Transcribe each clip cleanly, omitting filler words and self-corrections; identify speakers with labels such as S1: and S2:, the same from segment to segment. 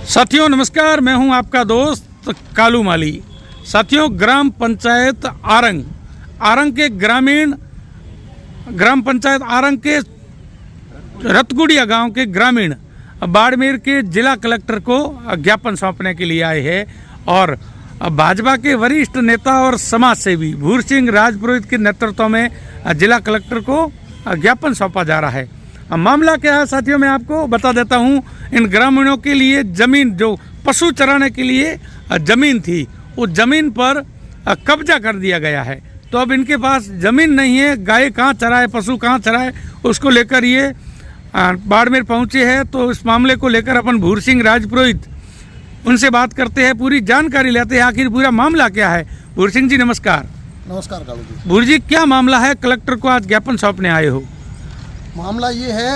S1: साथियों नमस्कार, मैं हूं आपका दोस्त कालू माली। साथियों, ग्राम पंचायत आरंग के ग्राम पंचायत आरंग के रतगुड़िया गांव के ग्रामीण बाड़मेर के जिला कलेक्टर को ज्ञापन सौंपने के लिए आए हैं और भाजपा के वरिष्ठ नेता और समाज सेवी भूर सिंह राजपुरोहित के नेतृत्व में जिला कलेक्टर को ज्ञापन सौंपा जा रहा है। मामला क्या है साथियों, मैं आपको बता देता हूं। इन ग्रामीणों के लिए जमीन, जो पशु चराने के लिए जमीन थी, उस जमीन पर कब्जा कर दिया गया है। तो अब इनके पास जमीन नहीं है, गाय कहाँ चराए, पशु कहाँ चराए, उसको लेकर ये बाड़मेर पहुंचे हैं। तो इस मामले को लेकर अपन भूर सिंह राजपुरोहित उनसे बात करते हैं, पूरी जानकारी लेते हैं आखिर पूरा मामला क्या है। भूर सिंह जी नमस्कार।
S2: नमस्कार कालू जी।
S1: भूर जी, क्या मामला है, कलेक्टर को आज ज्ञापन सौंपने आए हो?
S2: मामला ये है,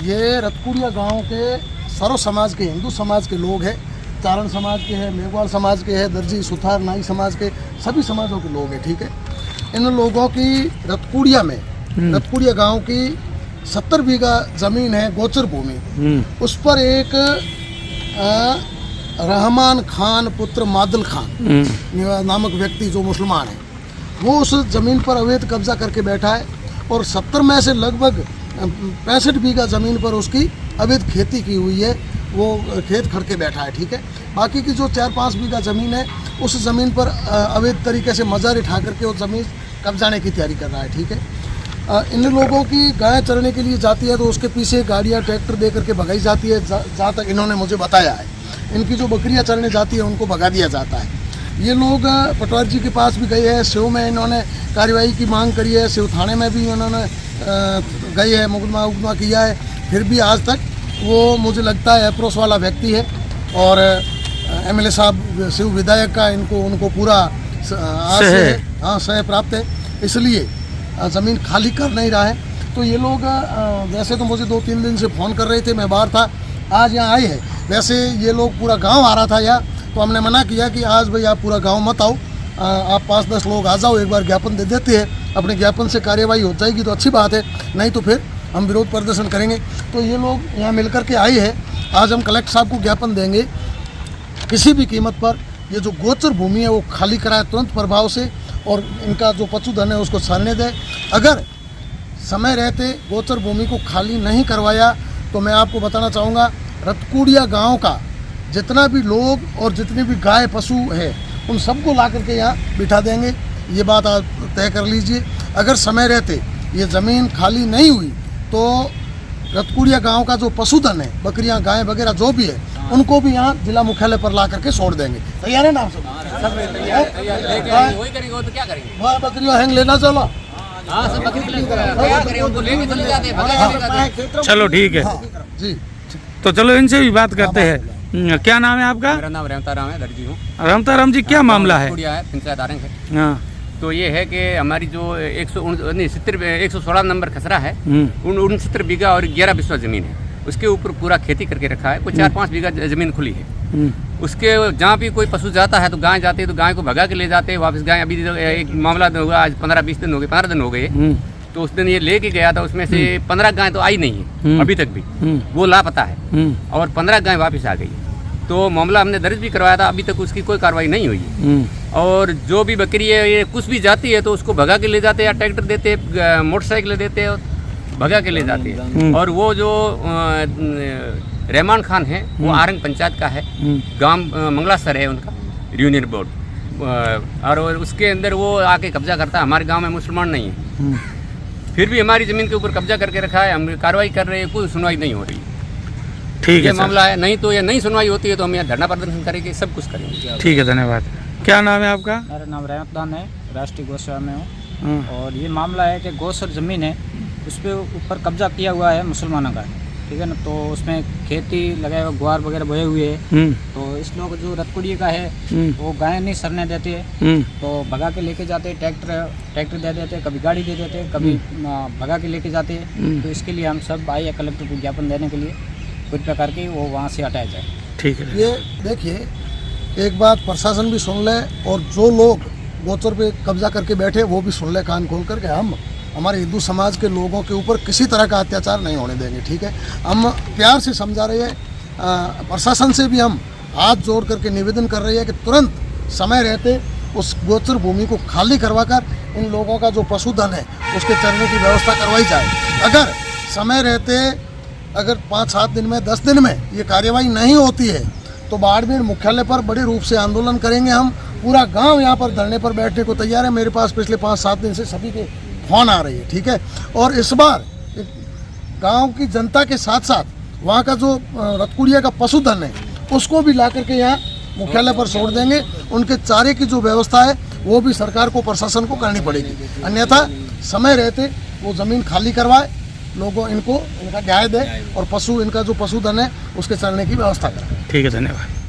S2: ये रतकुड़िया गांव के सर्व समाज के, हिंदू समाज के लोग हैं। चारण समाज के हैं, मेघवाल समाज के हैं, दर्जी सुथार नाई समाज के, सभी समाजों के लोग हैं। ठीक है, इन लोगों की रतकुड़िया में, रतकुड़िया गांव की 70 बीघा जमीन है, गोचर भूमि। उस पर एक रहमान खान पुत्र मादल खान नामक व्यक्ति जो मुसलमान है, वो उस जमीन पर अवैध कब्जा करके बैठा है और 70 में से लगभग 65 बीघा ज़मीन पर उसकी अवैध खेती की हुई है। वो खेत खड़ के बैठा है। ठीक है, बाकी की जो 4-5 बीघा ज़मीन है, उस ज़मीन पर अवैध तरीके से मज़ार उठा करके वो ज़मीन कब्जाने की तैयारी कर रहा है। ठीक है, इन लोगों की गाय चरने के लिए जाती है तो उसके पीछे गाड़ियाँ ट्रैक्टर दे करके भगाई जाती है। जहाँ तक इन्होंने मुझे बताया है, इनकी जो बकरियाँ चरने जाती है उनको भगा दिया जाता है। ये लोग पटवारी जी के पास भी गए हैं, शिव में इन्होंने कार्रवाई की मांग करी है, शिव थाने में भी उन्होंने गए हैं, मुकदमा किया है, फिर भी आज तक वो मुझे लगता है अप्रोच वाला व्यक्ति है। और एमएलए साहब शिव विधायक का उनको पूरा सह प्राप्त है, इसलिए ज़मीन खाली कर नहीं रहा है। तो ये लोग वैसे तो मुझे 2-3 दिन से फ़ोन कर रहे थे, मैं बाहर था, आज यहाँ आए हैं। वैसे ये लोग पूरा गाँव आ रहा था यहाँ, तो हमने मना किया कि आज भाई आप पूरा गांव मत आओ, आप 5-10 लोग आ जाओ, एक बार ज्ञापन दे देते हैं, अपने ज्ञापन से कार्यवाही हो जाएगी तो अच्छी बात है, नहीं तो फिर हम विरोध प्रदर्शन करेंगे। तो ये लोग यहाँ मिलकर के आए हैं, आज हम कलेक्टर साहब को ज्ञापन देंगे, किसी भी कीमत पर ये जो गोचर भूमि है वो खाली कराए तुरंत प्रभाव से, और इनका जो पशुधन है उसको छानने दें। अगर समय रहते गोचर भूमि को खाली नहीं करवाया तो मैं आपको बताना चाहूँगा, रतकुड़िया गाँव का जितना भी लोग और जितने भी गाय पशु है उन सबको ला करके यहाँ बिठा देंगे। ये बात आप तय कर लीजिए। अगर समय रहते ये ज़मीन खाली नहीं हुई तो रतकुड़िया गांव का जो पशुधन है, बकरियां गाय वगैरह जो भी है, उनको भी यहाँ जिला मुख्यालय पर ला करके छोड़ देंगे। तैयार है ना आप सब? बकरियां हैंग लेना चलो।
S1: चलो ठीक है
S2: जी, तो
S1: चलो इनसे भी बात करते हैं। क्या नाम है आपका?
S3: मेरा नाम रहमताराम है, दर्जी हूँ।
S1: रहमताराम जी, क्या मामला है?
S3: पंचायत आरंग है।
S1: हाँ,
S3: तो ये है कि हमारी जो 116 नंबर खसरा है, 69 बीघा और 11 बिस्वा जमीन है, उसके ऊपर पूरा खेती करके रखा है। कुछ 4-5 बीघा जमीन खुली है। उसके जहाँ भी कोई पशु जाता है तो गाय जाती है, तो गाय को भगा के ले जाते हैं वापस। गाय अभी एक मामला हुआ, आज 15-20 दिन हो गए, 15 दिन हो गए। तो उस दिन ये लेके गया था, उसमें से 15 गाय तो आई नहीं है अभी तक भी, वो लापता है, और 15 गाय वापस आ गई। तो मामला हमने दर्ज भी करवाया था, अभी तक उसकी कोई कार्रवाई नहीं हुई है। और जो भी बकरी है ये कुछ भी जाती है तो उसको भगा के ले जाते हैं, या ट्रैक्टर देते हैं, मोटरसाइकिल देते हैं और भगा के ले जाते हैं। और वो जो रहमान खान है वो आरंग पंचायत का है, गांव मंगलासर है उनका यूनियन बोर्ड, और उसके अंदर वो आके कब्जा करता है। हमारे गाँव में मुसलमान नहीं है, फिर भी हमारी ज़मीन के ऊपर कब्जा करके रखा है। हम कार्रवाई कर रहे हैं, कोई सुनवाई नहीं हो रही।
S1: ठीक है,
S3: मामला है, नहीं तो ये नहीं सुनवाई होती है तो हम यहाँ धरना प्रदर्शन करेंगे, सब कुछ करेंगे।
S1: ठीक है, धन्यवाद। क्या नाम है आपका?
S4: मेरा नाम रहमतान है, राष्ट्रीय गौसेवा में हूँ। और ये मामला है कि गौसर ज़मीन है, उस पर ऊपर कब्जा किया हुआ है मुसलमानों का, ठीक है ना। तो उसमें खेती लगाए हुए, गुआर वगैरह बोए हुए है। तो इस लोग जो रतकुड़िया का है वो गाय नहीं सरने देते हैं, तो भगा के लेके जाते हैं, ट्रैक्टर दे देते हैं, कभी गाड़ी दे देते हैं, कभी भगा के लेके जाते हैं। तो इसके लिए हम सब आए कलेक्टर को ज्ञापन देने के लिए, कुछ प्रकार की वो वहाँ से हटाया जाए।
S1: ठीक है,
S2: ये देखिए, एक बात प्रशासन भी सुन ले और जो लोग गोचर पे कब्जा करके बैठे वो भी सुन ले कान खोल करके। हम हमारे हिंदू समाज के लोगों के ऊपर किसी तरह का अत्याचार नहीं होने देंगे। ठीक है, हम प्यार से समझा रहे हैं, प्रशासन से भी हम हाथ जोड़ करके निवेदन कर रही है कि तुरंत समय रहते उस गोचर भूमि को खाली करवाकर इन लोगों का जो पशुधन है उसके चरने की व्यवस्था करवाई जाए। अगर समय रहते अगर 5-7 दिन में 10 दिन में ये कार्यवाही नहीं होती है तो बाड़मेर मुख्यालय पर बड़े रूप से आंदोलन करेंगे हम। पूरा गांव यहाँ पर धरने पर बैठने को तैयार है। मेरे पास पिछले 5-7 दिन से सभी के फोन आ रही है, ठीक है। और इस बार गांव की जनता के साथ साथ वहाँ का जो रतकुड़िया का पशुधन है उसको भी ला करके यहाँ मुख्यालय पर छोड़ देंगे। उनके चारे की जो व्यवस्था है वो भी सरकार को, प्रशासन को करनी पड़ेगी। अन्यथा समय रहते वो ज़मीन खाली करवाए, लोगों इनको इनका न्याय दे और पशु इनका जो पशुधन है उसके चरने की व्यवस्था करें।
S1: ठीक है, धन्यवाद।